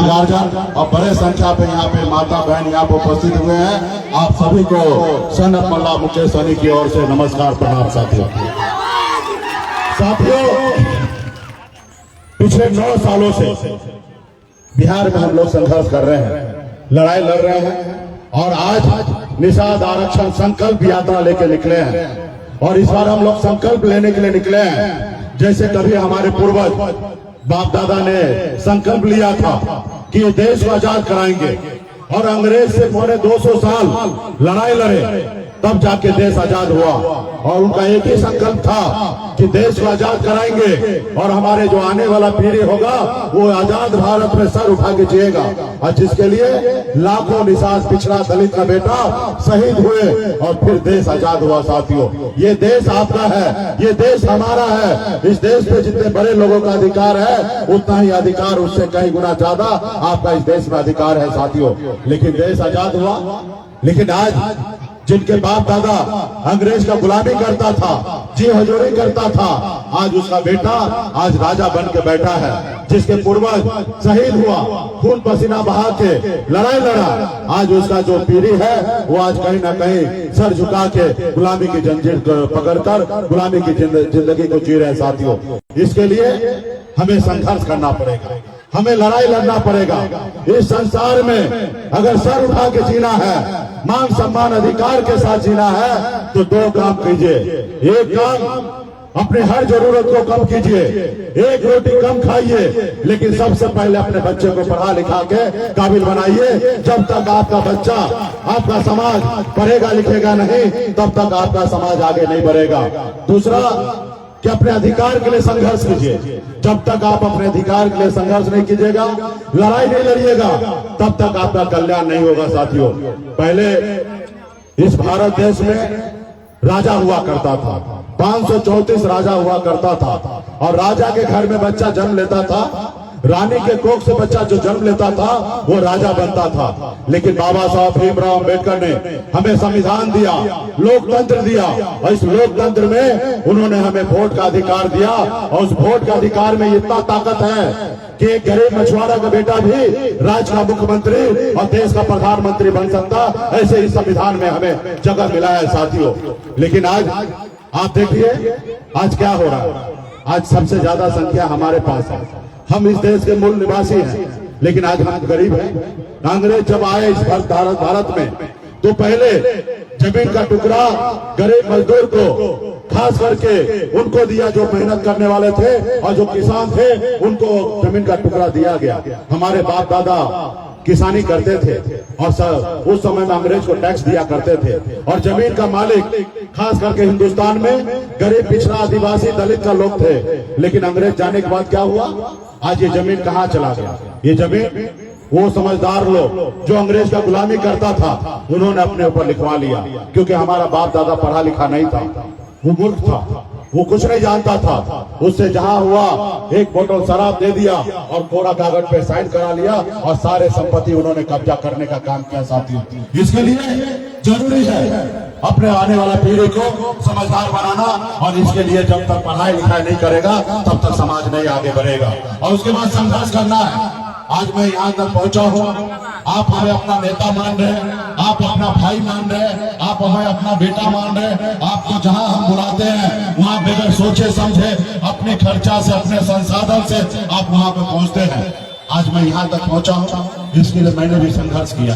Guardian और बड़े संख्या पे यहाँ पे माता बहन यहाँ पे उपस्थित हुए हैं। आप सभी को सन ऑफ मल्ला मुकेश सहनी की ओर से नमस्कार प्रणाम। साथियों पिछले 9 सालों से बिहार में हम लोग संघर्ष कर रहे हैं, लड़ाई लड़ रहे हैं और आज निषाद आरक्षण संकल्प यात्रा लेके निकले हैं। और इस बार हम लोग संकल्प लेने के लिए निकले हैं जैसे कभी हमारे पूर्वज बाप दादा ने संकल्प लिया था कि ये देश को आजाद कराएंगे और अंग्रेज से पौने 200 साल लड़ाई लड़े तब जाके देश आजाद हुआ। और उनका एक ही संकल्प था कि देश को आजाद कराएंगे और हमारे जो आने वाला पीढ़ी होगा वो आजाद भारत में सर उठा के जिएगा। और जिसके लिए लाखों निषाद पिछड़ा दलित का बेटा शहीद हुए और फिर देश आजाद हुआ। साथियों ये देश आपका है, ये देश हमारा है। इस देश पे जितने बड़े लोगों का अधिकार है उतना ही अधिकार उससे कई गुना ज्यादा आपका इस देश में अधिकार है। साथियों लेकिन देश आजाद हुआ, लेकिन आज जिनके बाप दादा अंग्रेज का गुलामी करता था, जी हजूरी करता था, आज उसका बेटा आज राजा बन के बैठा है। जिसके पूर्वज शहीद हुआ, खून पसीना बहा के लड़ाई लड़ा, आज उसका जो पीढ़ी है वो आज कहीं ना कहीं सर झुका के गुलामी की जंजीर पकड़कर गुलामी की जिंदगी को जी रहे। साथियों इसके लिए हमें संघर्ष करना पड़ेगा, हमें लड़ाई लड़ना पड़ेगा। इस संसार में अगर सर उठा के जीना है, मान सम्मान अधिकार के साथ जीना है तो 2 काम कीजिए। एक काम अपने हर जरूरत को कम कीजिए, एक रोटी कम खाइए, लेकिन सबसे पहले अपने बच्चे को पढ़ा लिखा के काबिल बनाइए। जब तक आपका बच्चा, आपका समाज पढ़ेगा लिखेगा नहीं तब तक आपका समाज आगे नहीं बढ़ेगा। दूसरा कि अपने अधिकार के लिए संघर्ष कीजिए। जब तक आप अपने अधिकार के लिए संघर्ष नहीं कीजिएगा, लड़ाई नहीं लड़िएगा, तब तक आपका कल्याण नहीं होगा। साथियों पहले इस भारत देश में राजा हुआ करता था, 534 राजा हुआ करता था और राजा के घर में बच्चा जन्म लेता था, रानी के कोख से बच्चा जो जन्म लेता था वो राजा बनता था। लेकिन बाबा साहब भीमराव अम्बेडकर ने हमें संविधान दिया, लोकतंत्र दिया और इस लोकतंत्र में उन्होंने हमें वोट का अधिकार दिया। और उस वोट का अधिकार में इतना ताकत है कि एक गरीब मछुआरा का बेटा भी राज्य का मुख्यमंत्री और देश का प्रधानमंत्री बन सकता। ऐसे इस संविधान में हमें जगह मिला है। साथियों लेकिन आज आप देखिए आज क्या हो रहा है। आज सबसे ज्यादा संख्या हमारे पास है, हम इस देश के मूल निवासी हैं, लेकिन आज हम गरीब हैं। अंग्रेज जब आए इस भारत में तो पहले जमीन का टुकड़ा गरीब मजदूर को खास करके उनको दिया, जो मेहनत करने वाले थे और जो किसान थे उनको जमीन का टुकड़ा दिया गया। हमारे बाप दादा किसानी करते थे और उस समय में अंग्रेज को टैक्स दिया करते थे और जमीन का मालिक खास करके हिंदुस्तान में गरीब पिछड़ा आदिवासी दलित का लोग थे। लेकिन अंग्रेज जाने के बाद क्या हुआ, आज ये जमीन कहाँ चला गया। ये जमीन वो समझदार लोग जो अंग्रेज का गुलामी करता था उन्होंने अपने ऊपर लिखवा लिया, क्योंकि हमारा बाप दादा पढ़ा लिखा नहीं था, वो मूर्ख था, वो कुछ नहीं जानता था। उससे जहां हुआ एक बोतल शराब दे दिया और कोरा कागज पे साइन करा लिया और सारे संपत्ति उन्होंने कब्जा करने का काम किया। साथियों इसके लिए जरूरी है अपने आने वाला पीढ़ी को समझदार बनाना और इसके लिए जब तक पढ़ाई लिखाई नहीं करेगा तब तक समाज नहीं आगे बढ़ेगा और उसके बाद संघर्ष करना है। आज मैं यहाँ तक पहुंचा हूँ, आप हमें अपना नेता मान रहे हैं, आप अपना भाई मान रहे हैं, आप हमें अपना बेटा मान रहे हैं। आपको जहाँ हम बुलाते हैं वहाँ बगैर सोचे समझे अपने खर्चा से, अपने संसाधन से आप वहाँ पे पहुँचते हैं। आज मैं यहाँ तक पहुँचा हूँ, इसके लिए मैंने भी संघर्ष किया।